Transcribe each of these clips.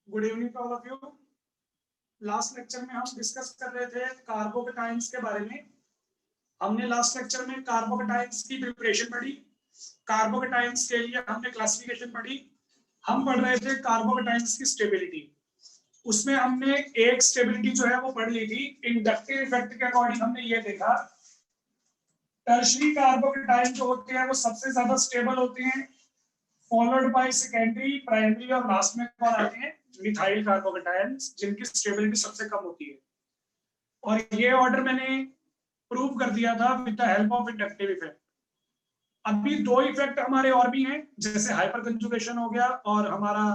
Good evening to all of you. Last lecture में हम discuss कर रहे थे कार्बोकेटाइंस के बारे में। हमने लास्ट लेक्चर में कार्बोकेटाइंस की प्रिपरेशन पढ़ी, कार्बोकेटाइंस के लिए हमने क्लासिफिकेशन पढ़ी, हम पढ़ रहे थे कार्बोकेटाइंस की स्टेबिलिटी। उसमें हमने एक स्टेबिलिटी जो है वो पढ़ ली थी। इंडक्टिव इफेक्ट के अकॉर्डिंग हमने ये देखा टर्शरी कार्बोकेटाइन जो होते हैं वो सबसे ज्यादा स्टेबल होते हैं, फॉलोड बाय सेकेंडरी, प्राइमरी और लास्ट में कौन आते हैं? मिथाइल कार्बोकेटाइंस, जिनकी स्टेबिलिटी सबसे कम होती है। और ये ऑर्डर मैंने प्रूव कर दिया था with the help of inductive effect. अभी दो इफेक्ट हमारे और भी हैं, जैसे हाइपर कंजुगेशन हो गया और हमारा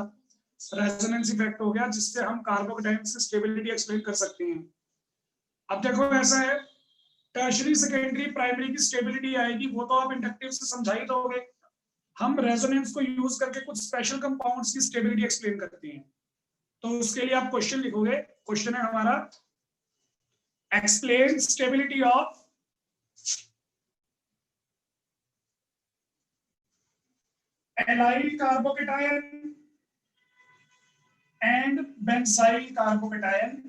रेजोनेंस इफेक्ट हो गया, जिससे हम कार्बोकेटाइंस की स्टेबिलिटी एक्सप्लेन कर सकते हैं। अब देखो ऐसा है, टर्शरी सेकेंडरी प्राइमरी की स्टेबिलिटी आएगी वो तो आप इंडक्टिव से समझा ही दोगे। हम रेजोनेंस को यूज करके कुछ स्पेशल कंपाउंड्स की स्टेबिलिटी एक्सप्लेन करते हैं। तो उसके लिए आप क्वेश्चन लिखोगे। क्वेश्चन है हमारा explain stability of allyl carbocation and benzyl carbocation.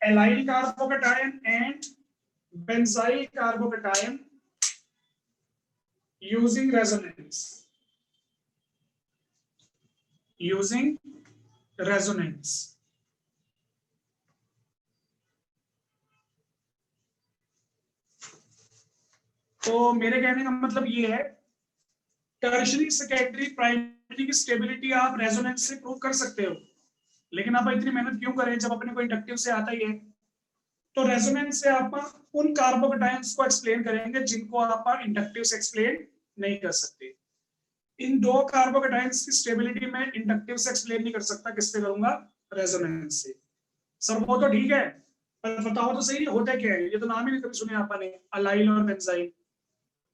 Allyl carbocation and benzyl carbocation using resonance तो मेरे कहने का मतलब ये है, टर्शरी सेकेंडरी प्राइमरी की स्टेबिलिटी आप रेजोनेंस से प्रूव कर सकते हो, लेकिन आप इतनी मेहनत क्यों करें जब अपने को इंडक्टिव से आता ही है। तो रेजोनेंस से आप उन कार्बोकेटाइंस को एक्सप्लेन करेंगे जिनको आप इंडक्टिव से एक्सप्लेन नहीं कर सकते। इन दो कार्बोकेटाइंस की स्टेबिलिटी में इंडक्टिव से एक्सप्लेन नहीं कर सकता, किससे करूंगा? रेजोनेंस से। सर वो तो ठीक है, पर बताओ तो सही होता क्या है? ये तो नाम ही नहीं कभी सुने आपने, अलाइल और बेंजाइल।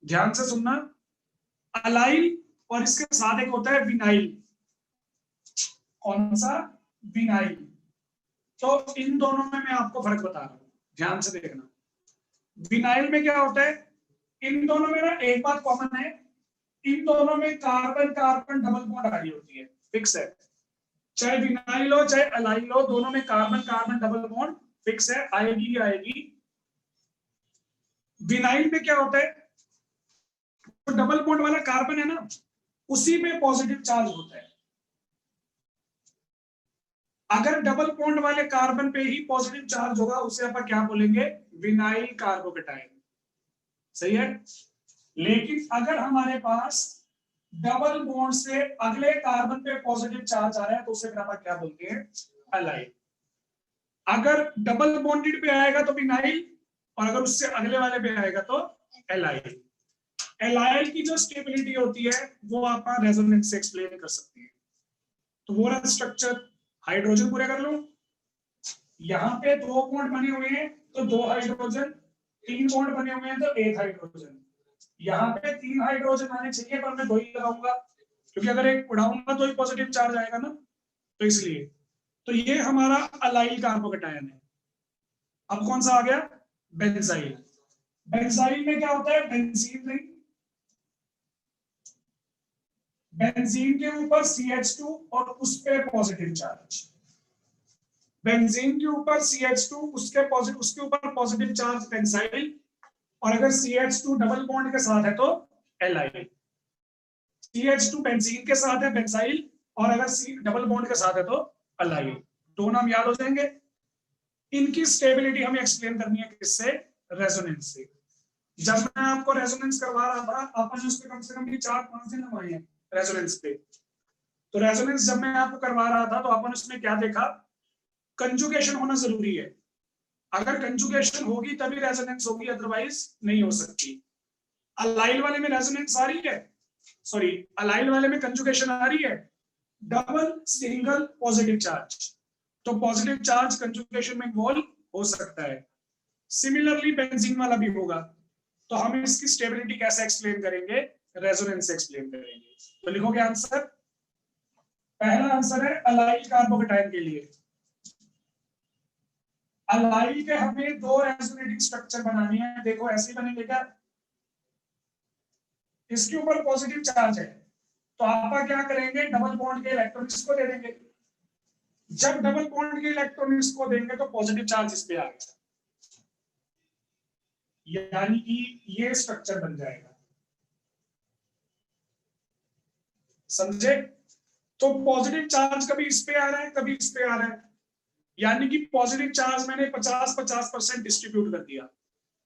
ध्यान से सुनना, अलाइल और इसके साथ एक होता है विनाइल। कौन सा? विनाइल। तो इन दोनों में मैं आपको फर्क बता रहा हूं, ध्यान से देखना। विनाइल में क्या होता है? इन दोनों में ना एक बात कॉमन है, इन दोनों में कार्बन कार्बन डबल बॉन्ड आ रही होती है, फिक्स है। चाहे विनाइल हो चाहे अलाइल हो, दोनों में carbon carbon double bond fix है, आएगी ही आएगी। विनाइल में क्या होता है? तो डबल बॉन्ड वाला कार्बन है ना, उसी में पॉजिटिव चार्ज होता है। अगर डबल बॉन्ड वाले कार्बन पे ही पॉजिटिव चार्ज होगा, उसे अपन क्या बोलेंगे? Vinyl carbocation. सही है। लेकिन अगर हमारे पास डबल बॉन्ड से अगले कार्बन पे पॉजिटिव चार्ज आ रहा है तो उसे अपन क्या बोलते हैं? अलाइल। अगर डबल बॉन्डेड पे आएगा तो विनाइल, और अगर उससे अगले वाले पे आएगा तो एलाइल। एलाइल की जो स्टेबिलिटी होती है वो आप रेजोनेंस से एक्सप्लेन कर सकते हैं। तो वो रहा स्ट्रक्चर। हाइड्रोजन पूरे कर लो। यहाँ पे दो बॉन्ड बने हुए हैं तो दो हाइड्रोजन, तीन बॉन्ड बने हुए हैं तो एक हाइड्रोजन। यहाँ पे तीन हाइड्रोजन आने चाहिए पर मैं दो ही लगाऊंगा, क्योंकि अगर एक उड़ाऊंगा तो ही पॉजिटिव चार्ज आएगा ना, तो इसलिए। तो ये हमारा अलाइल कार्बोकेटाइन है। अब कौन सा आ गया? बेंजाइल। बेंजाइल में क्या होता है? Benzene ring. बेंजीन के ऊपर CH2 और उस पे पॉजिटिव चार्ज। बेंजीन के ऊपर CH2, उसके ऊपर पॉजिटिव चार्ज बेंजाइल, और अगर CH2 डबल बॉन्ड के साथ है तो एलाइल। CH2 बेंजीन के साथ है बेंजाइल, और अगर C डबल बॉन्ड के साथ है तो अलाइल। दो नाम याद हो जाएंगे। इनकी स्टेबिलिटी हमें एक्सप्लेन करनी है किससे? रेजोनेंस से। जब मैं आपको रेजोनेंस करवा रहा था, अपन उसके कम से कम भी 4-5 दिन लगवाए हैं रेजोनेंस पे। तो रेजोनेंस जब मैं आपको करवा रहा था तो अपन उसमें क्या देखा? कंजुगेशन होना जरूरी है। अगर कंजुगेशन होगी तभी रेजोनेंस होगी, अदरवाइज नहीं हो सकती। अलाइल वाले में रेजोनेंस आ रही है, सॉरी अलाइल वाले में कंजुगेशन आ रही है, डबल सिंगल पॉजिटिव चार्ज। तो पॉजिटिव चार्ज कंजुगेशन में इन्वॉल्व हो सकता है। सिमिलरली बेंजीन वाला भी होगा। तो हम इसकी स्टेबिलिटी कैसे एक्सप्लेन करेंगे? रेजोनेंस से एक्सप्लेन करेंगे। तो लिखोगे आंसर। पहला आंसर है अलाइल कार्बोकेटाइन के लिए। अलाइल के हमें दो रेजोनेटिंग स्ट्रक्चर बनानी है। देखो ऐसे बनेंगे क्या? इसके ऊपर पॉजिटिव चार्ज है तो आपका क्या करेंगे, डबल बॉन्ड के इलेक्ट्रॉन्स को दे देंगे। जब डबल बॉन्ड के इलेक्ट्रॉन्स को देंगे तो पॉजिटिव चार्ज इस पे आ गया, यानी कि ये स्ट्रक्चर बन जाएगा, समझे? तो पॉजिटिव चार्ज कभी इस पे आ रहा है, कभी इस पे आ रहा है, यानी कि पॉजिटिव चार्ज मैंने 50-50% डिस्ट्रीब्यूट कर दिया।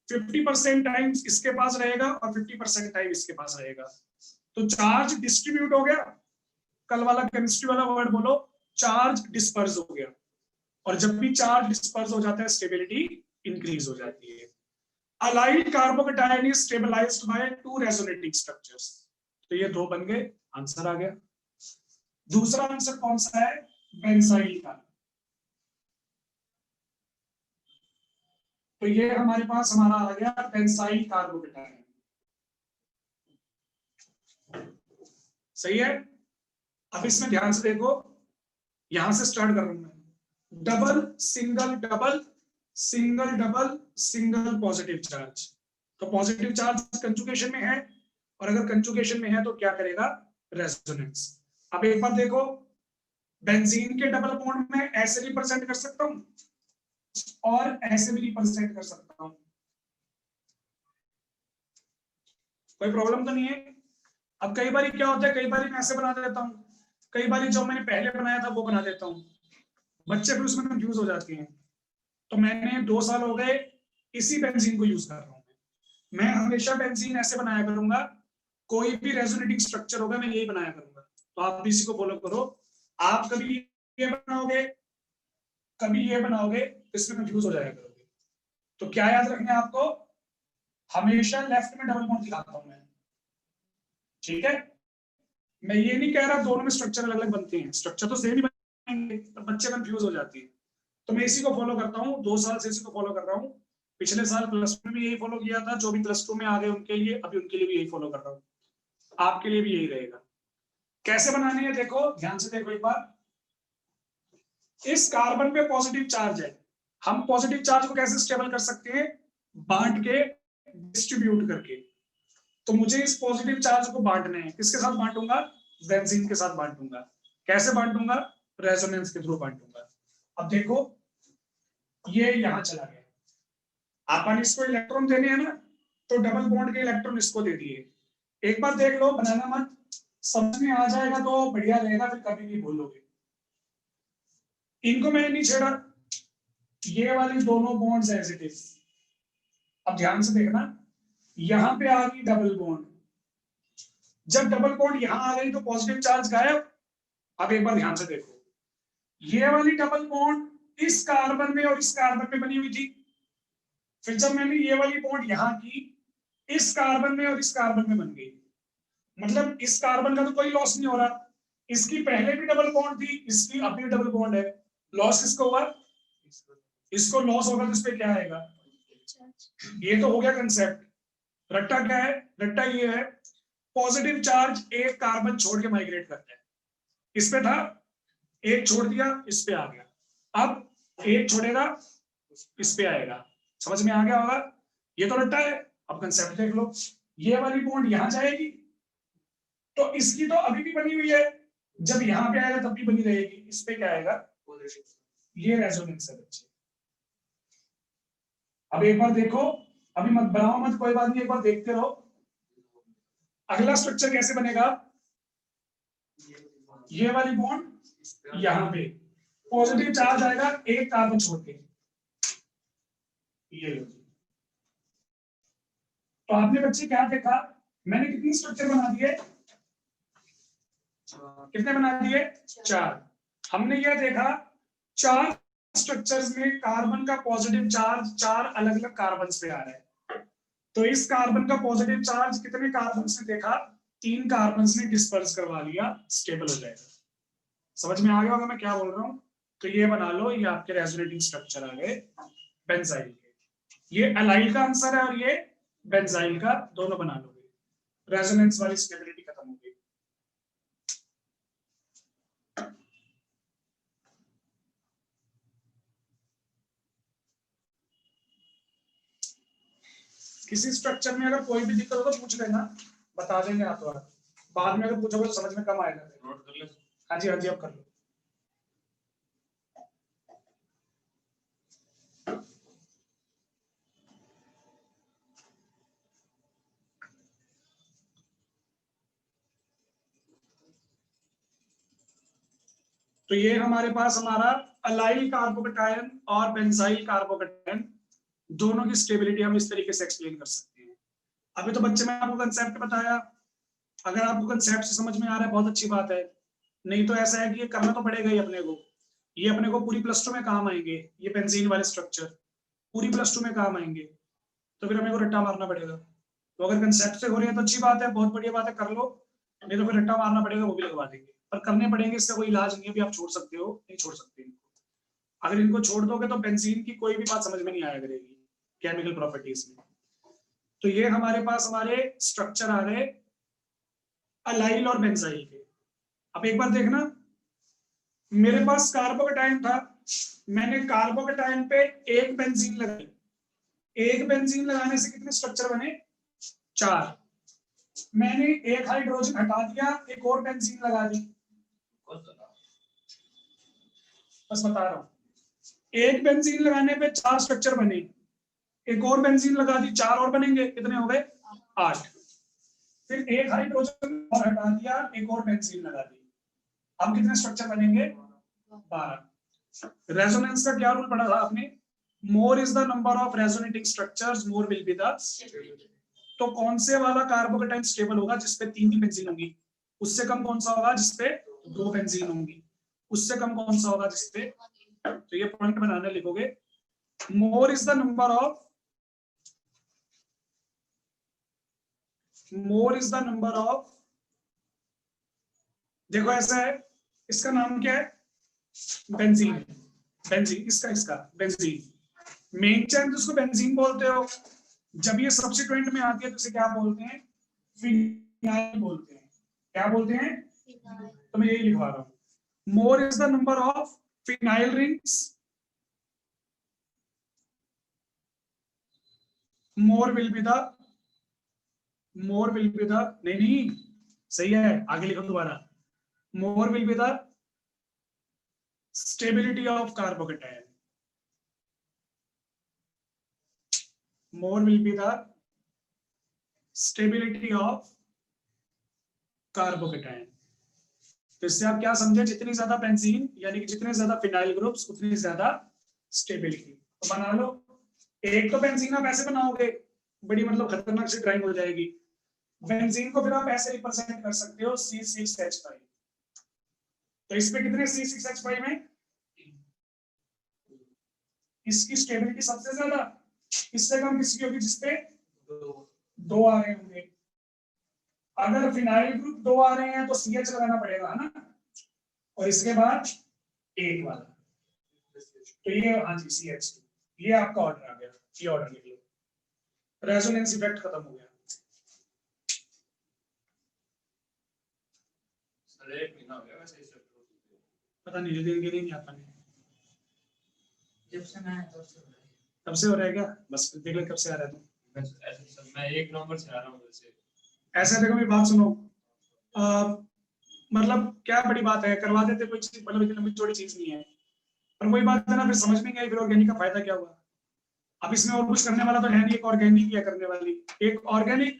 50% टाइम इसके पास रहेगा और 50% टाइम इसके पास रहेगा, तो चार्ज डिस्ट्रीब्यूट हो गया। कल वाला केमिस्ट्री वाला वर्ड बोलो, चार्ज डिस्पर्स हो गया। और जब भी चार्ज डिस्पर्स हो जाता है स्टेबिलिटी इंक्रीज हो जाती है। Allied carbocation is stabilised by 2 resonating structures. तो ये 2 बन गए, आंसर आ गया। दूसरा आंसर कौन सा है, बेंजाइल का। तो ये हमारे पास हमारा आ गया बेंजाइल कार्बोकेटायन, सही है। अब इसमें ध्यान से देखो, यहां से स्टार्ट कर रहा हूं मैं। Double single double single double single positive charge. तो पॉजिटिव चार्ज कंजुगेशन में है, और अगर कंजुगेशन में है तो क्या करेगा, रेजोनेंस। अब एक बार देखो, बेंजीन के डबल बॉन्ड में ऐसे रिप्रेजेंट कर सकता हूं और ऐसे भी रिप्रेजेंट कर सकता हूं, कोई प्रॉब्लम तो नहीं है। अब कई बार क्या होता है, कई बार मैं ऐसे बना देता हूं, कई बार जो मैंने पहले बनाया था वो बना देता हूं, बच्चे फिर उसमें कंफ्यूज हो जाते हैं। तो मैंने 2 साल हो गए इसी बेंजीन को यूज कर रहा हूं। मैं हमेशा बेंजीन ऐसे बनाया करूंगा, कोई भी रेजोनेटिंग स्ट्रक्चर होगा मैं यही बनाया करूंगा। तो आप भी इसी को फॉलो करो। आप कभी ये बनाओगे, कभी ये बनाओगे, इसमें कंफ्यूज हो जाया करोगे। तो क्या याद रखना है आपको, हमेशा लेफ्ट में डबल बॉन्ड दिखाता हूं मैं, ठीक है। मैं ये नहीं कह रहा दोनों में स्ट्रक्चर अलग अलग बनते हैं, स्ट्रक्चर तो सेम ही बनेंगे, तो बच्चे कंफ्यूज हो जाती है। तो मैं इसी को फॉलो करता हूँ, 2 साल से इसी को फॉलो कर रहा हूँ। पिछले साल प्लस में भी यही फॉलो किया था, जो भी प्लस 2 में आ गए उनके लिए, अभी उनके लिए भी यही फॉलो कर रहा हूँ, आपके लिए भी यही रहेगा। कैसे बनानी है देखो, ध्यान से देखो एक बार। इस कार्बन पे पॉजिटिव चार्ज है, हम पॉजिटिव चार्ज को कैसे स्टेबल कर सकते हैं, बांट के, डिस्ट्रीब्यूट करके। तो मुझे इस पॉजिटिव चार्ज को बांटना है, किसके साथ बांटूंगा, बेंजीन के साथ बांटूंगा। कैसे बांटूंगा, रेजोनेंस के थ्रू बांटूंगा। अब देखो ये यहां चला गया, अपन इसको इलेक्ट्रॉन देने हैं ना, तो डबल बॉन्ड के इलेक्ट्रॉन इसको दे दिए। एक बार देख लो, बनाना मत, समझ में आ जाएगा तो बढ़िया रहेगा, फिर कभी नहीं भूलोगे। इनको मैंने नहीं छेड़ा, ये वाली दोनों बॉन्ड्स एज इट इज। अब ध्यान से देखना, यहां पे आ गई डबल बॉन्ड, जब डबल बॉन्ड यहां आ गई तो पॉजिटिव चार्ज गायब। अब एक बार ध्यान से देखो, ये वाली डबल बॉन्ड इस कार्बन में और इस कार्बन में बनी हुई थी, फिर जब मैंने ये वाली बॉन्ड यहां की, इस कार्बन में और इस कार्बन में बन गई। मतलब इस कार्बन का तो कोई लॉस नहीं हो रहा, इसकी पहले भी डबल बॉन्ड थी, इसकी अब भी डबल बॉन्ड है, लॉस किसको हुआ, इसको लॉस होगा तो इस पे क्या आएगा, ये तो हो गया कंसेप्ट। रट्टा क्या है, रट्टा ये है, पॉजिटिव चार्ज एक कार्बन छोड़ के माइग्रेट करता है। इस पे था, एक छोड़ दिया, इस पे आ गया, अब एक छोड़ेगा, इस पे आएगा। समझ में आ गया होगा, ये तो रट्टा है। अब कंसेप्ट देख लो, ये वाली बॉन्ड यहां जाएगी, तो इसकी तो अभी भी बनी हुई है, जब यहां पे आएगा तब भी बनी रहेगी। इस पे क्या आएगा, ये रेजोनेंस है बच्चे। अब एक बार देखो, अभी मत बनाओ मत, कोई बात नहीं, एक बार देखते रहो। अगला स्ट्रक्चर कैसे बनेगा, ये वाली बॉन्ड यहां पे पॉजिटिव चार्ज आएगा एक कार्बन छोड़ के, ये लो। तो आपने बच्चे क्या देखा, मैंने कितनी स्ट्रक्चर बना दिए, कितने बना दिए, 4। हमने यह देखा 4 स्ट्रक्चर्स में कार्बन का पॉजिटिव चार्ज 4 अलग अलग कार्बन पे आ रहा है। तो इस कार्बन का पॉजिटिव चार्ज कितने कार्बन ने देखा, 3 कार्बन ने डिस्पर्स करवा लिया, स्टेबल हो जाएगा। समझ में आ गया होगा मैं क्या बोल रहा हूँ। तो ये बना लो, ये आपके रेजोनेटिंग स्ट्रक्चर आ गए बेंजाइल के। ये एलाइल का आंसर है और ये बेंजाइल का, दोनों बना लोगे, रेजोनेंस वाली स्टेबिलिटी खत्म हो गई। किसी स्ट्रक्चर में अगर कोई भी दिक्कत हो तो पूछ लेना, बता देंगे हाथों हाथ। बाद में अगर पूछोगे तो समझ में कम आएगा। नोट कर ले। हाँ जी, हाँ जी, अब कर लो। तो ये हमारे पास हमारा अलाइल कार्बोकेटायन और बेंजाइल कार्बोकेटायन दोनों की स्टेबिलिटी हम इस तरीके से एक्सप्लेन कर सकते हैं। अभी तो बच्चे में आपको कंसेप्ट बताया, अगर आपको कंसेप्ट से समझ में आ रहा है बहुत अच्छी बात है, नहीं तो ऐसा है कि ये करना तो पड़ेगा ही अपने को। ये अपने को पूरी +2 में काम आएंगे, ये बेंजीन वाले स्ट्रक्चर पूरी +2 में काम आएंगे, तो फिर हमें को रट्टा मारना पड़ेगा। तो अगर कंसेप्ट से हो रही है तो अच्छी बात है, बहुत बढ़िया बात है, कर लो, नहीं तो फिर रट्टा मारना पड़ेगा, वो भी लगवा देंगे, पर करने पड़ेंगे, इसका कोई इलाज नहीं है। भी आप छोड़ सकते हो, नहीं छोड़ सकते इनको। अगर इनको छोड़ दोगे तो बेंजीन की कोई भी बात समझ में नहीं आया करेगी केमिकल प्रॉपर्टीज में। तो ये हमारे पास हमारे स्ट्रक्चर आ गए अलाइल और बेंजाइल के। अब एक बार देखना, मेरे पास कार्बोकेटायन था, मैंने कार्बोकेटायन पे एक बेंजीन लगाई, एक बेंजीन लगाने से कितने स्ट्रक्चर बने? 4। मैंने एक हाइड्रोजन हटा दिया, एक और बेंजीन लगा दी, बस बता रहा हूं, एक बेंजीन लगाने पे 4 स्ट्रक्चर बने, एक और बेंजीन लगा दी, 4 और बनेंगे, कितने हो गए? 8। फिर एक हाइड्रोजन और हटा दिया, एक और बेंजीन लगा दी, अब कितने स्ट्रक्चर बनेंगे? 12। रेजोनेंस का क्या रूल पढ़ा था आपने? More is the number of resonating structures, more will be the. तो कौन से वाला कार्बोकेटाइन स्टेबल होगा? जिसपे 3 बेंजीन होंगी। उससे कम कौन सा होगा? जिसपे 2 बेंजीन होंगी। उससे कम कौन सा होगा? जिसपे, तो ये पॉइंट बनाने लिखोगे, more is the number of, more is the number of, देखो ऐसा है, इसका नाम क्या है? बेंजीन, बेंजीन, इसका बेंजीन, मेन चेन जिसको बेंजीन बोलते हो, जब ये सब्स्टिट्यूएंट में आती है तो इसे क्या बोलते हैं? फिनाइल बोलते हैं। क्या बोलते हैं? तो मैं यही लिखवा रहा हूं, more is the number of phenyl rings, more will be the, more will be the, नहीं सही है, आगे लिखो दोबारा, more will be the stability of carbocation, more will be the stability of carbocation. तो इससे आप क्या समझे? जितनी ज्यादा बेंजीन यानी कि जितने ज्यादा फिनाइल ग्रुप्स उतनी ज्यादा स्टेबिलिटी। तो बना लो, एक तो बेंजीन आप ऐसे बनाओगे, बड़ी मतलब खतरनाक सी ड्राइंग हो जाएगी। बेंजीन को फिर आप ऐसे रिप्रेजेंट कर सकते हो C6H5। तो इसमें कितने C6H5 में? इसकी स्टेबिलिटी सबसे ज्यादा, इससे कम किसकी होगी? जिसपे 2 आ रहे होंगे। अगर फिनाइल ग्रुप 2 आ रहे हैं तो CH लगाना पड़ेगा, है ना, और इसके बाद एक वाला, तो ये, हाँ जी, CH2, ये आपका ऑर्डर आ गया, ये ऑर्डर लिख लो, रेजोनेंस इफेक्ट खत्म हो गया। पता नहीं, नहीं आता नहीं, जब से मैं तब से हो रहा है क्या? बस देख ले कब से आ रहा है तुम। मैं 1 नंबर से आ रहा हूँ वैसे। ऐसे देखो, मेरी बात सुनो, मतलब क्या बड़ी बात है, करवा देते कोई चीज, मतलब इतनी लंबी चौड़ी चीज नहीं है, पर वही बात है ना, फिर समझ में नहीं आई, फिर ऑर्गेनिक का फायदा क्या हुआ? अब इसमें और कुछ करने वाला तो है नहीं, एक ऑर्गेनिक है करने वाली, एक ऑर्गेनिक,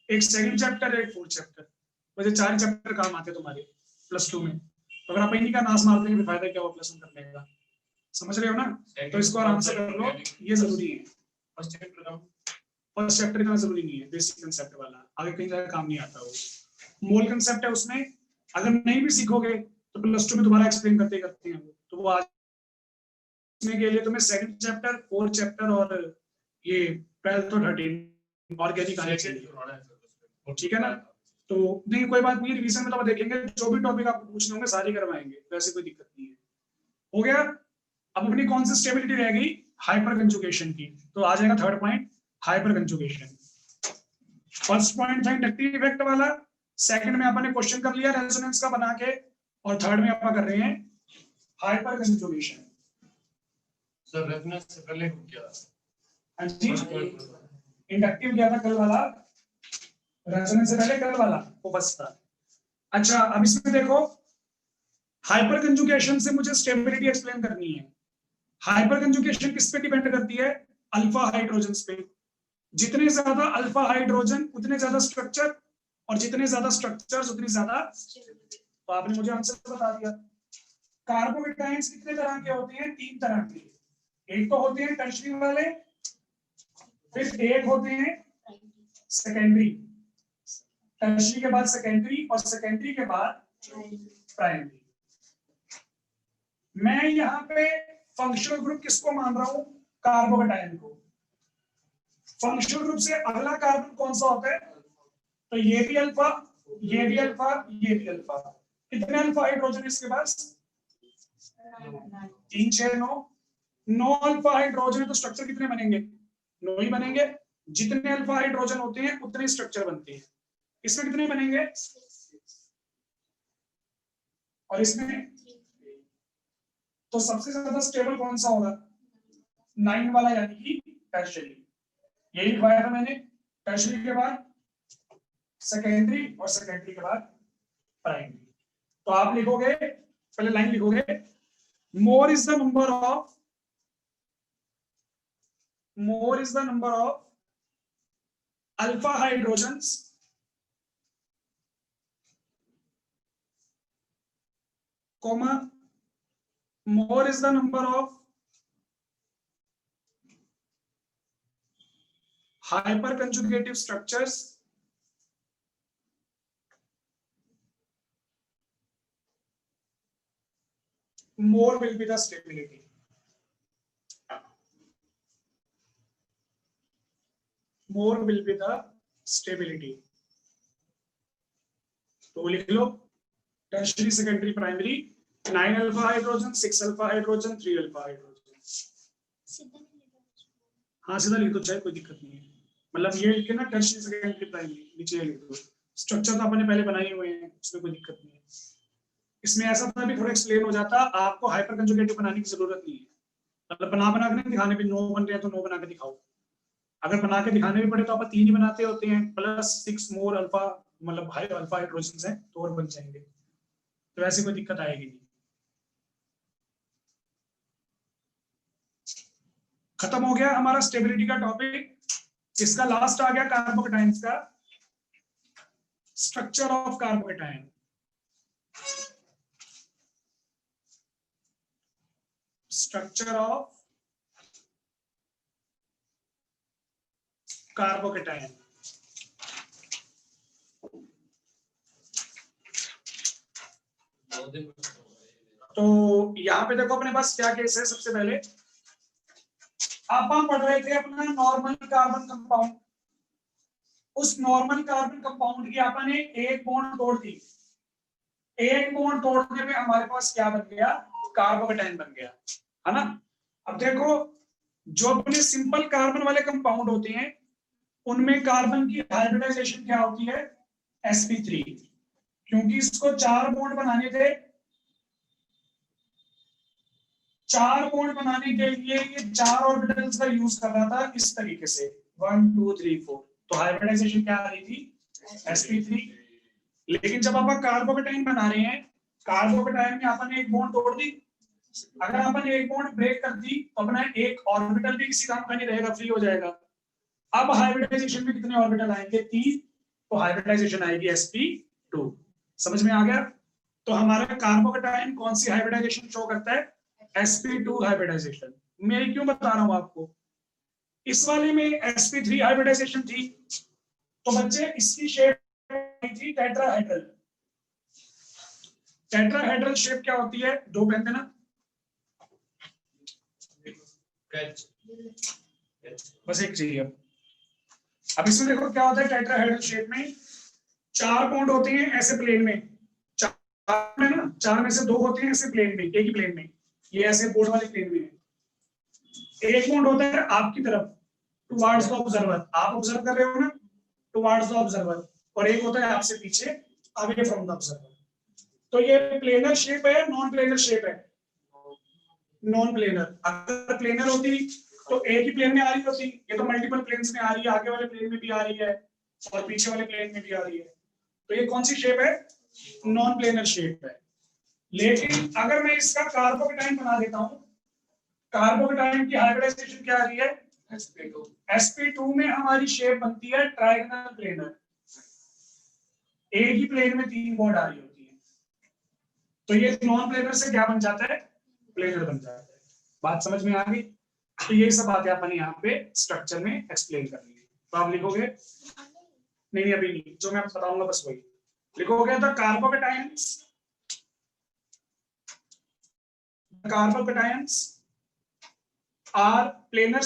एक सेकंड चैप्टर, एक 4th चैप्टर, वैसे 4 चैप्टर काम आते तुम्हारे +2 में। तो अगर आप इन्हीं का नाश मारते हैं, फायदा क्या हुआ +1 करने का? समझ रहे हो ना? तो इसको आराम से कर लो, ये जरूरी है। फर्स्ट चैप्टर इतना जरूरी नहीं है, बेसिक कंसेप्ट वाला, आगे कहीं जगह काम नहीं आता। वो मोल कंसेप्ट है, उसमें अगर नहीं भी सीखोगे तो +2 में दोबारा एक्सप्लेन करते करते हैं, तो वो आज के लिए तुम्हें सेकंड चैप्टर, 4th चैप्टर और ये 12th और 13 ऑर्गेनिक आने चाहिए, ठीक है ना? तो नहीं, कोई बात नहीं, रिवीजन में तो देखेंगे, जो भी टॉपिक आपको पूछने होंगे सारे करवाएंगे, वैसे कोई दिक्कत नहीं है। हो गया? अब अपनी कौन सी स्टेबिलिटी रह गई? हाइपर कंजुगेशन की। तो आ जाएगा 3rd point, hyper conjugation. First point था इंडक्टिव इफेक्ट वाला, सेकंड में अपन ने क्वेश्चन कर लिया रेजोनेंस का बना के, और थर्ड में अपन कर रहे हैं हाइपर कंजुगेशन। सर रेजोनेंस से पहले क्या? हां जी, इंडक्टिव क्या था कल वाला, रेजोनेंस से पहले कल वाला वो बस था। अच्छा, अब इसमें देखो, हाइपर कंजुगेशन से मुझे स्टेबिलिटी एक्सप्लेन करनी है। हाइपर कंजुगेशन किस पे डिपेंड करती है? अल्फा हाइड्रोजन पे। जितने ज्यादा अल्फा हाइड्रोजन उतने ज्यादा स्ट्रक्चर, और जितने ज्यादा स्ट्रक्चर्स उतनी ज्यादा। तो आपने मुझे आंसर बता दिया। कार्बोकेटाइंस कितने तरह के होते हैं? 3 तरह के। एक तो होते हैं टर्शरी वाले, फिर एक होते हैं सेकेंडरी। टर्शरी के बाद सेकेंडरी, और सेकेंडरी के बाद प्राइमरी। मैं यहाँ पे फंक्शनल ग्रुप किसको मान रहा हूं? कार्बोकेटाइन को। फंक्शनल ग्रुप से अगला कार्बन कौन सा होता है? तो ये भी अल्फा, ये भी अल्फा, ये भी अल्फा। कितने अल्फा हाइड्रोजन इसके पास? 3, 6, 9 अल्फा हाइड्रोजन है, तो स्ट्रक्चर कितने बनेंगे? 9 ही बनेंगे। जितने अल्फा हाइड्रोजन होते हैं उतने स्ट्रक्चर बनते हैं। इसमें कितने बनेंगे? और इसमें? तो सबसे ज्यादा स्टेबल कौन सा होगा? 9 वाला, यानी कि टर्शियरी। यही लिखवाया था मैंने। टर्शियरी के बाद सेकेंडरी, और सेकेंडरी के बाद प्राइमरी। तो आप लिखोगे, पहले लाइन लिखोगे, more is the number of alpha hydrogens comma, more is the number of hyperconjugative structures more will be the stability. More will be the stability. तो लिख लो, tertiary, secondary, primary, 9 alpha hydrogen, 6 alpha hydrogen, 3 alpha hydrogen. हाँ, सीधा लिख दो, चाहे कोई दिक्कत नहीं है। मतलब ये लिख के ना, टर्शियरी, सेकेंडरी, प्राइमरी, नीचे लिख दो। स्ट्रक्चर तो अपने पहले बनाए हुए हैं, उसमें कोई दिक्कत नहीं है। इसमें ऐसा था भी थोड़ा एक्सप्लेन हो जाता, आपको हाइपर कंजुगेटिव बनाने की जरूरत नहीं है। मतलब बना के नहीं दिखाने पे 9 बन रहे हैं तो 9 बना के दिखाओ। अगर बना के दिखाने भी पड़े तो आप 3 ही बनाते होते हैं, प्लस 6 मोर अल्फा, मतलब हाई अल्फा हाइड्रोजन है तो और बन जाएंगे। तो ऐसी कोई दिक्कत आएगी नहीं। खत्म हो गया हमारा स्टेबिलिटी का टॉपिक। इसका लास्ट आ गया कार्बोकेटाइंस का। Structure of carbocation. Structure of carbocation. तो यहां पे देखो अपने पास क्या केस है। सबसे पहले आप हम पढ़ रहे थे अपना नॉर्मल कार्बन कंपाउंड। उस नॉर्मल कार्बन कंपाउंड की आपने एक बॉन्ड तोड़ दी। एक बॉन्ड तोड़ने पे हमारे पास क्या बन गया? कार्बोकेटाइन बन गया, है ना। अब देखो, जो अपने सिंपल कार्बन वाले कंपाउंड होते हैं उनमें कार्बन की हाइब्रिडाइजेशन क्या होती है? sp3। क्योंकि इसको 4 बॉन्ड बनाने थे। 4 बॉन्ड बनाने के लिए ये 4 ऑर्बिटल्स का यूज कर रहा था इस तरीके से, 1 2 3 4। तो हाइब्रिडाइजेशन क्या आ रही थी? sp3। लेकिन जब आप कार्बोकेटाइन बना रहे हैं, कार्बोकेटाइन में आपने एक बॉन्ड तोड़ दी। अगर आपने एक बॉन्ड ब्रेक कर दी तो अपना एक ऑर्बिटल भी किसी काम का नहीं रहेगा, फ्री हो जाएगा। अब हाइब्रिडाइजेशन में कितने ऑर्बिटल आएंगे? 3। तो हाइब्रिडाइजेशन आएगी sp2। समझ में आ गया? तो हमारा कार्बोकेटाइन कौन सी हाइब्रिडाइजेशन शो करता है? sp2 hybridisation. मैं क्यों बता रहा हूं आपको? इस वाले में sp3 हाइब्रिडाइजेशन थी, तो बच्चे इसकी शेप थी टेट्राहेड्रल। टेट्राहेड्रल शेप क्या होती है? 2 पेन देना। बस एक चाहिए। अब इसमें देखो क्या होता है टेट्राहेड्रल शेप में। 4 बॉन्ड होते हैं ऐसे प्लेन में, 4 में ना, 4 में से 2 होते हैं ऐसे प्लेन में, एक ही प्लेन में। ये ऐसे बोर्ड वाले प्लेन में है। एक बॉन्ड होता है आपकी तरफ, टुवर्ड्स द ऑब्जर्वर। आप ऑब्जर्व कर रहे हो ना, टुवर्ड्स द ऑब्जर्वर। और एक होता है आपसे पीछे, अवे फ्रॉम द ऑब्जर्वर। तो ये प्लेनर शेप है, नॉन प्लेनर शेप है? Non planar. अगर प्लेनर होती तो एक ही प्लेन में आ रही होती। ये तो मल्टीपल प्लेन्स में आ रही है, आगे वाले प्लेन में भी आ रही है और पीछे वाले प्लेन में भी आ रही है। तो ये कौन सी शेप है? नॉन प्लेनर शेप है। लेकिन अगर मैं इसका कार्बोकेटाइन बना देता हूं, कार्बोकेटाइन की हाइब्रिडाइजेशन क्या आ रही है, sp2 में हमारी शेप बनती है ट्रायगोनल प्लेनर, एक ही प्लेन में 3 बॉन्ड आ रही होती है, तो ये नॉन प्लेनर से क्या बन जाता है, प्लेनर बन जाता है। बात समझ में आ गई? तो ये सब बातें अपन यहाँ पे स्ट्रक्चर में एक्सप्लेन करनी है। तो आप लिखोगे, नहीं अभी नहीं, जो मैं बताऊंगा बस वही लिखोगे। The carbocations are planar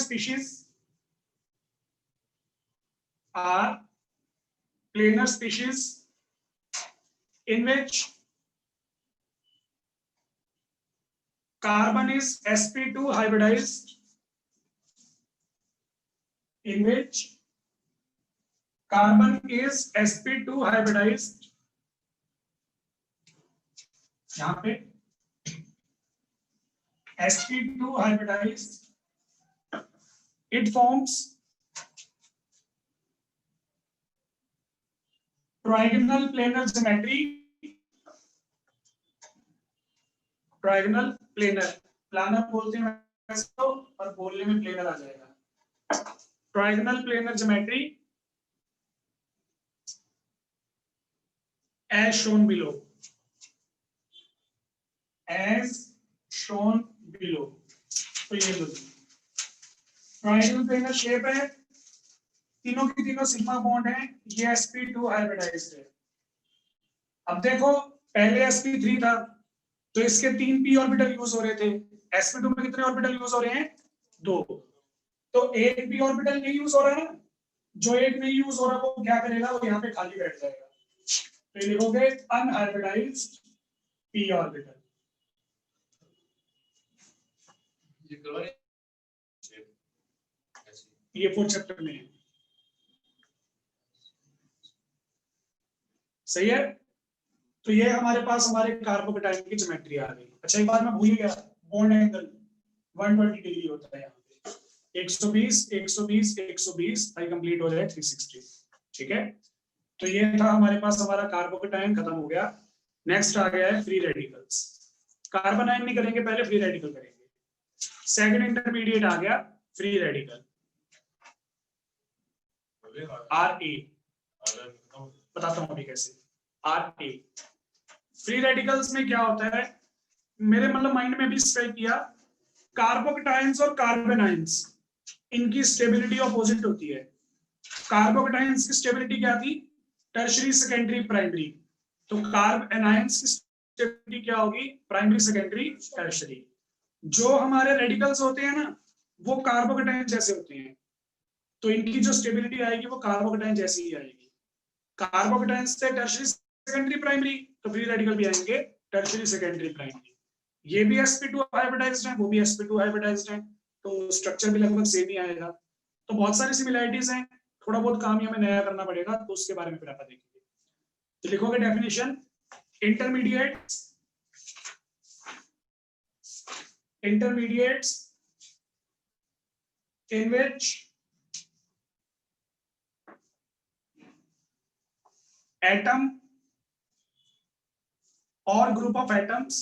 species, in which carbon is sp2 hybridized, in which carbon is sp2 hybridized, यहाँ पे sp2 hybridized, it forms trigonal planar geometry, trigonal planar, planar बोलते हैं वैसे तो, पर बोलने में planar आ जाएगा। trigonal planar geometry as shown below, as shown below। तो ये लो, ट्रायंगल प्लेनर शेप है, तीनों की तीनों सिग्मा बॉन्ड है, ये sp2 हाइब्रिडाइज्ड है। अब देखो पहले sp3 था तो इसके 3 p ऑर्बिटल यूज हो रहे थे, sp2 में कितने ऑर्बिटल यूज हो रहे हैं, 2, तो एक p ऑर्बिटल नहीं यूज हो रहा है, जो एक नहीं यूज हो रहा वो क्या करेगा, वो यहाँ पे खाली बैठ जाएगा, तो लिखोगे अनहाइब्रिडाइज्ड p ऑर्बिटल। ये 4th चैप्टर में है, सही है। तो ये हमारे पास हमारे कार्बोकेटाइन की ज्योमेट्री आ गई। अच्छा एक बात मैं भूल ही गया, बॉन्ड एंगल 120 डिग्री होता है यहाँ पे, 120 120 120 भाई कंप्लीट हो जाए 360, ठीक है। तो ये था हमारे पास हमारा कार्बोकेटाइन खत्म हो गया। नेक्स्ट आ गया है फ्री रेडिकल्स। कार्बन आयन नहीं करेंगे, पहले फ्री रेडिकल करेंगे। सेकंड इंटरमीडिएट आ गया फ्री रेडिकल, RA, बताता हूं अभी कैसे। RA फ्री रेडिकल्स में क्या होता है, मेरे मतलब माइंड में भी स्ट्राइक किया, कार्बोकेटाइन्स और कार्बन आयंस इनकी स्टेबिलिटी अपोजिट होती है। कार्बोकेटाइन्स की स्टेबिलिटी क्या थी, टर्शियरी सेकेंडरी प्राइमरी, तो कार्ब एनायंस की स्टेबिलिटी क्या होगी, प्राइमरी सेकेंडरी टर्शियरी। जो हमारे रेडिकल्स होते हैं ना वो कार्बोकेटाइन जैसे होते हैं, तो इनकी जो स्टेबिलिटी आएगी वो कार्बोकेटाइन जैसी ही आएगी। कार्बोकेटाइन से टर्शियरी सेकेंडरी प्राइमरी, तो फ्री रेडिकल भी आएंगे टर्शियरी सेकेंडरी प्राइमरी। ये भी sp2 हाइब्रिडाइज्ड है, वो भी sp2 हाइब्रिडाइज्ड है, तो स्ट्रक्चर भी लगभग सेम ही आएगा। तो बहुत सारी सिमिलरिटीज हैं, थोड़ा बहुत काम ही हमें नया करना पड़ेगा, तो उसके बारे में फिर आप देखेंगे। तो लिखोगे definition, intermediates in which atom or group of atoms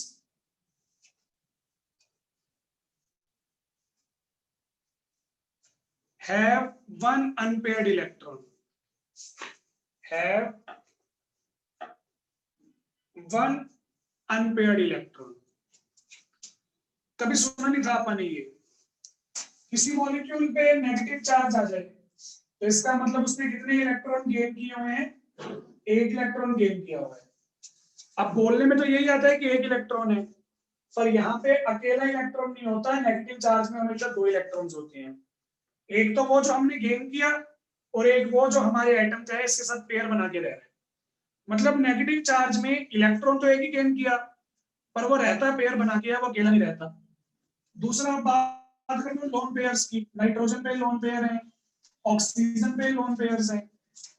have one unpaired electron, have one unpaired electron। कभी सुना नहीं था आपने ये, किसी मॉलिक्यूल पे नेगेटिव चार्ज आ जाए तो इसका मतलब उसने कितने इलेक्ट्रॉन गेन किए हुए हैं, 1 इलेक्ट्रॉन गेन किया हुआ है। अब बोलने में तो यही आता है कि 1 इलेक्ट्रॉन है, पर यहाँ पे अकेला इलेक्ट्रॉन नहीं होता है, नेगेटिव चार्ज में हमेशा 2 इलेक्ट्रॉन्स होते हैं। एक तो वो जो हमने गेन किया और एक वो जो हमारे एटम चाहे इसके साथ पेयर बना के रह रहे हैं। मतलब नेगेटिव चार्ज में इलेक्ट्रॉन तो एक ही गेन किया, पर वो रहता है पेयर बना के, वो अकेला नहीं रहता। दूसरा बात करें लोन पेयर्स की, नाइट्रोजन पे लोन पेयर है, ऑक्सीजन पे लोन पेयर्स हैं,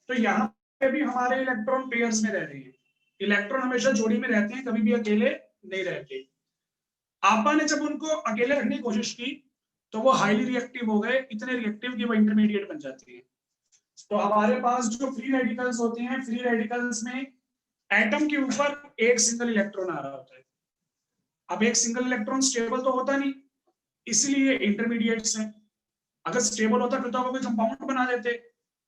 तो यहाँ पे भी हमारे इलेक्ट्रॉन पेयर्स में रह रहे हैं। इलेक्ट्रॉन हमेशा जोड़ी में रहते हैं, कभी भी अकेले नहीं रहते। आपा ने जब उनको अकेले रखने की कोशिश की तो वो हाईली रिएक्टिव हो गए, इतने रिएक्टिव कि वो इंटरमीडिएट बन जाती है। तो हमारे पास जो फ्री रेडिकल्स होते हैं, फ्री रेडिकल्स में एटम के ऊपर एक सिंगल इलेक्ट्रॉन आ रहा होता है। अब एक सिंगल इलेक्ट्रॉन स्टेबल तो होता नहीं, इसलिए इंटरमीडिएट्स हैं। अगर स्टेबल होता फिर तो कोई कंपाउंड बना देते।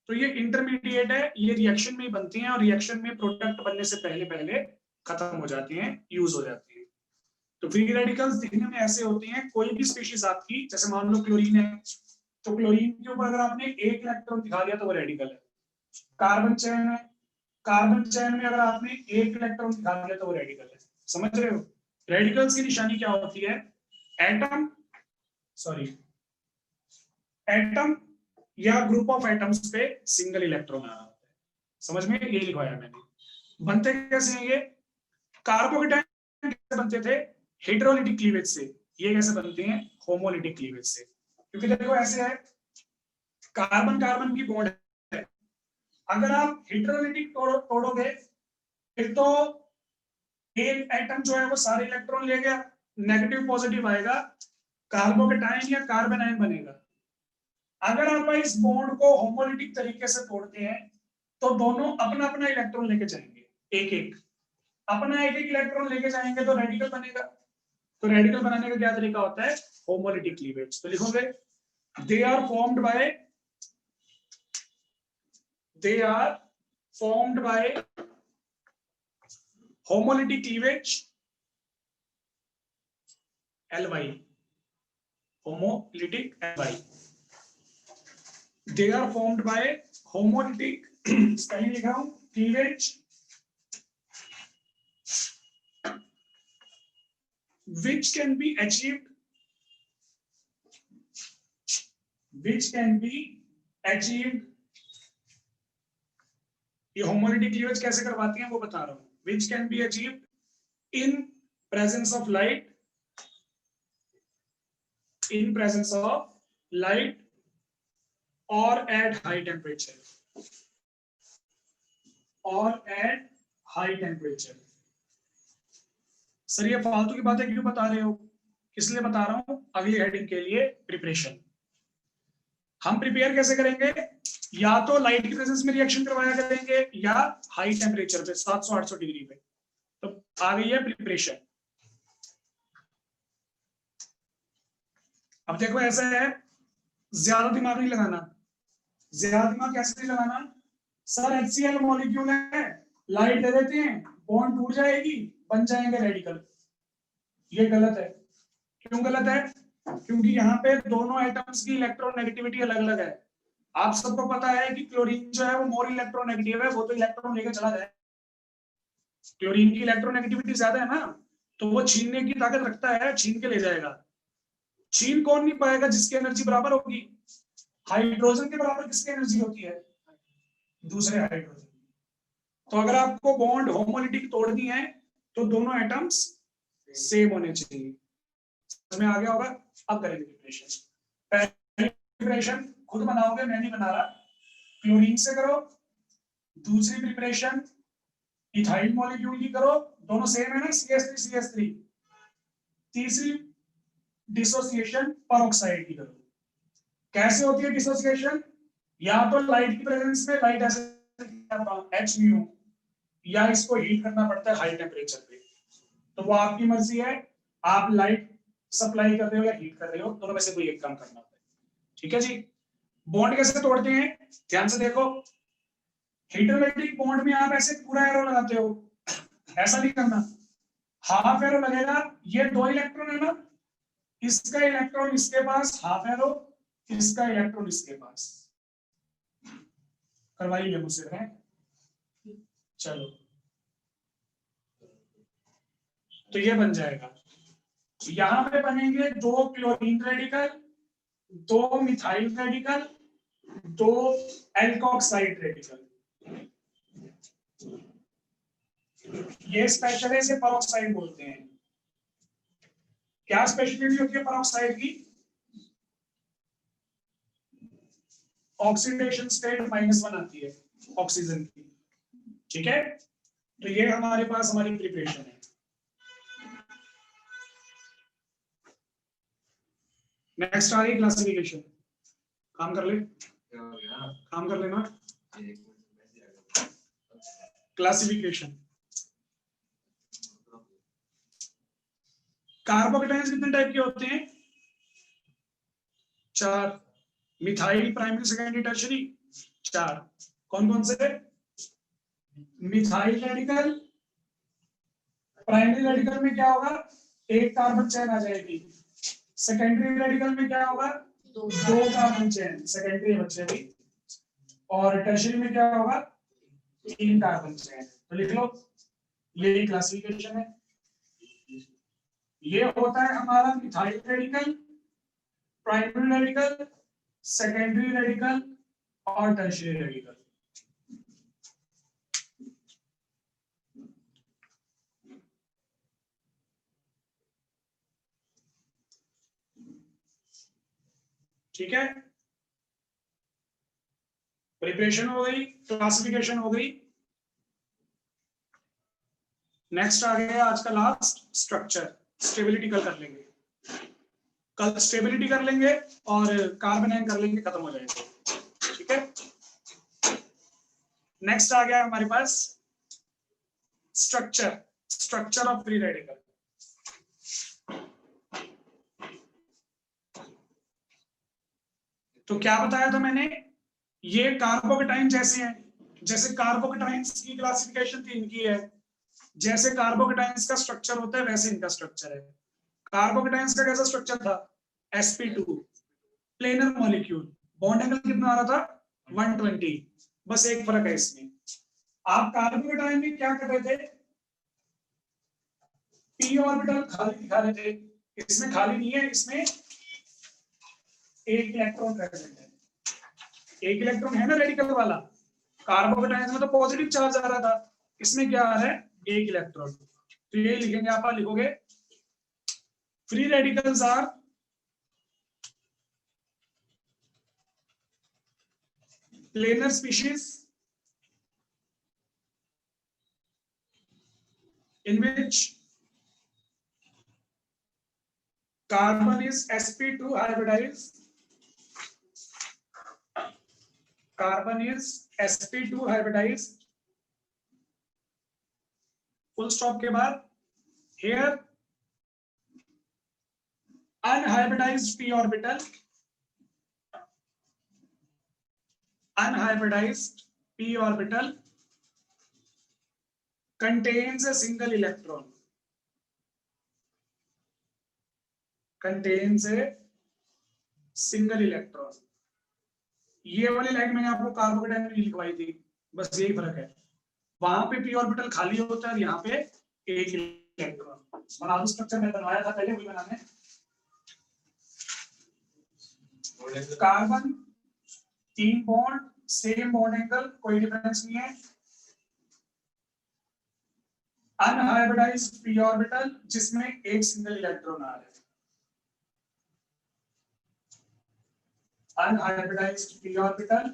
तो ये इंटरमीडिएट है, ये रिएक्शन में ही बनती हैं और रिएक्शन में प्रोडक्ट बनने से पहले पहले खत्म हो जाती हैं, यूज हो जाती है। तो फ्री रेडिकल्स दिखने में ऐसे होते हैं, कोई भी स्पीशीज आपकी, जैसे मान लो क्लोरीन है, तो क्लोरीन के ऊपर अगर आपने एक इलेक्ट्रॉन दिखा दिया तो वो रेडिकल है। कार्बन चैन है, कार्बन चैन में अगर आपने एक इलेक्ट्रॉन दिखा दिया तो वो रेडिकल है। समझ रहे हो? रेडिकल्स की निशानी क्या होती है? एटम, सॉरी, एटम या ग्रुप ऑफ एटम्स पे सिंगल इलेक्ट्रॉन आ रहा होता है। समझ में? ये लिखवाया मैंने। बनते कैसे हैं ये? कार्बोकेटाइन कैसे बनते थे? हेटेरोलिटिक क्लीवेज से। ये कैसे बनते हैं? होमोलिटिक क्लीवेज से। क्योंकि देखो ऐसे है, कार्बन कार्बन की बॉन्ड है, अगर आप हेटेरोलिटिक तोड़ोगे फिर तो एक एटम जो है वो सारे इलेक्ट्रॉन ले गया, नेगेटिव पॉजिटिव आएगा, कार्बोकेटाइन या कार्बन आयन बनेगा। अगर आप इस बॉन्ड को होमोलिटिक तरीके से तोड़ते हैं तो दोनों अपना अपना इलेक्ट्रॉन लेके जाएंगे, एक एक अपना एक एक इलेक्ट्रॉन लेके जाएंगे तो रेडिकल बनेगा। तो रेडिकल बनाने का क्या तरीका होता है? Homolytic cleavage. तो लिखोगे they are formed by homolytic cleavage, Ly, homolytic Ly. They are formed by homolytic spelling लिखा हूं, cleavage which can be achieved ये homolytic cleavage कैसे करवाती हैं वो बता रहा हूं। which can be achieved in presence of light or at high temperature sir ये फालतू की बातें क्यों बता रहे हो? किस लिए बता रहा हूं? अगली हेडिंग के लिए प्रिपरेशन। हम प्रिपेयर कैसे करेंगे? या तो लाइट की प्रेजेंस में रिएक्शन करवाया करेंगे या हाई टेम्परेचर पे 700-800 डिग्री पे। तो आ गई है प्रिपरेशन। अब देखो ऐसा है, ज्यादा दिमाग नहीं लगाना। ज्यादा दिमाग कैसे नहीं लगाना? सर HCl मॉलिक्यूल है, लाइट दे देते हैं, बॉन्ड टूट जाएगी, बन जाएंगे रेडिकल। ये गलत है। क्यों गलत है? क्योंकि यहाँ पे दोनों एटम्स की इलेक्ट्रोनेगेटिविटी अलग अलग है। आप सबको पता है कि क्लोरीन जो है वो मोर इलेक्ट्रोनेगेटिव है, वो तो इलेक्ट्रॉन लेकर चला जाए। क्लोरीन की इलेक्ट्रोनेगेटिविटी ज्यादा है ना, तो वो छीनने की ताकत रखता है, छीन के ले जाएगा। छीन कौन नहीं पाएगा? जिसकी एनर्जी बराबर होगी। हाइड्रोजन के बराबर किसकी एनर्जी होती है? दूसरे हाइड्रोजन। तो अगर आपको बॉन्ड होमोलिटिक तोड़नी है तो दोनों एटम्स सेम होने चाहिए। समझ में आ गया होगा? अब करेंगे प्रिपरेशन। पहली प्रिपरेशन खुद बनाओगे, मैं नहीं बना रहा, क्लोरीन से करो। दूसरी प्रिपरेशन इथाइल मॉलिक्यूल की करो, दोनों सेम है ना, CH3 तीसरी डिसोसिएशन परऑक्साइड की करो। कैसे होती है डिसोसिएशन? या तो लाइट की प्रेजेंस में, लाइट ऐसे H-mu, या इसको हीट करना पड़ता है हाई टेम्परेचर पे। तो वो आपकी मर्जी है, आप लाइट सप्लाई कर रहे हो या हीट कर रहे हो, दोनों में से कोई एक काम करना होता है। ठीक है जी। बॉन्ड कैसे तोड़ते हैं? ध्यान से देखो, हेटेरोलिटिक बॉन्ड में आप ऐसे पूरा एरो लगाते हो, ऐसा नहीं करना। हाफ एरो लगेगा। ये 2 इलेक्ट्रॉन है ना, इसका इलेक्ट्रॉन इसके पास, हाफ एरो, इसका इलेक्ट्रॉन इसके पास। करवाइए मुझसे है। चलो, तो ये बन जाएगा। यहां पे बनेंगे 2 chlorine radical, 2 methyl radical, 2 alkoxide radical. ये स्पेशल है, इसे परऑक्साइड बोलते हैं। क्या स्पेशलिटी होती है परऑक्साइड की? ऑक्सीडेशन स्टेट -1 आती है ऑक्सीजन की। ठीक है, तो ये हमारे पास हमारी प्रिपरेशन है। नेक्स्ट आ रही क्लासिफिकेशन। काम कर ले, काम कर लेना। क्लासिफिकेशन कार्बोकेटाइंस कितने टाइप के होते हैं? 4। Methyl primary secondary tertiary 4। कौन कौन से? मिथाइल रेडिकल, प्राइमरी रेडिकल में क्या होगा? एक कार्बन चेन आ जाएगी। सेकेंडरी रेडिकल में क्या होगा? 2 कार्बन चेन सेकेंडरी बच्चे भी। और टर्शरी में क्या होगा? 3 कार्बन चेन। तो लिख लो, यही क्लासिफिकेशन है। ये होता है हमारा methyl radical, primary radical, secondary radical और टर्शियरी रेडिकल। ठीक है, प्रिपरेशन हो गई, क्लासिफिकेशन हो गई। नेक्स्ट आ गया आज का लास्ट, स्ट्रक्चर। स्टेबिलिटी कल कर लेंगे, कल स्टेबिलिटी कर लेंगे और कार्बन आयन कर लेंगे, खत्म हो जाएगा। ठीक है, नेक्स्ट आ गया हमारे पास structure, structure of free radical. तो क्या बताया था मैंने? ये कार्बोकेटाइन जैसे हैं, जैसे कार्बोकेटाइंस की क्लासिफिकेशन 3 की है, जैसे कार्बोकेटाइंस का स्ट्रक्चर होता है वैसे इनका स्ट्रक्चर है। कार्बोकेटाइंस का कैसा स्ट्रक्चर था? sp2 planar molecule, bond angle कितना आ रहा था? 120। बस एक फर्क है इसमें, आप कार्बोकेटाइन में क्या कर रहे थे? p ऑर्बिटल खाली दिखा रहे थे, इसमें खाली नहीं है, इसमें एक इलेक्ट्रॉन प्रेजेंट है। एक इलेक्ट्रॉन है ना रेडिकल वाला। कार्बोकेटाइन में तो पॉजिटिव चार्ज आ रहा था, इसमें क्या आ रहा है? एक इलेक्ट्रॉन। तो ये लिखेंगे, आप लिखोगे free radicals are planar species in which carbon is sp2 hybridized. Carbon is sp2 hybridized. Full stop के बाद here unhybridized p orbital, unhybridized p orbital contains a single electron, contains a single electron. ये वाली line मैंने आपको carbocation में लिखवाई थी, बस यही फर्क है। वहां पे p ऑर्बिटल खाली होता है और यहाँ पे एक इलेक्ट्रॉन। बना दो स्ट्रक्चर, मैं बनवाया था पहले, वही बनाने। Carbon 3 bond, same bond angle, कोई डिफरेंस नहीं है। अनहाइब्रिडाइज्ड p ऑर्बिटल जिसमें एक सिंगल इलेक्ट्रॉन आ रहा है। अनहाइब्रिडाइज्ड p ऑर्बिटल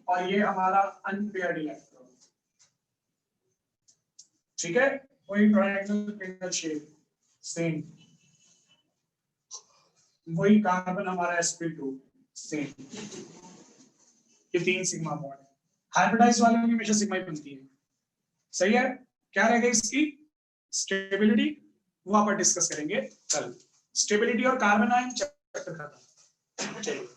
और ये हमारा अनपेयर्ड इलेक्ट्रॉन। ठीक है, वही ट्रायंगल पेयर शेप, सेम वही कार्बन हमारा sp2 सेम। ये 3 सिग्मा बॉन्ड है। हाइब्रिडाइज वाले में हमेशा सिग्मा ही बनती है। सही है, क्या रहेगा इसकी स्टेबिलिटी, वो आप डिस्कस करेंगे कल। स्टेबिलिटी और कार्बन आयन चैप्टर खत्म। चलिए।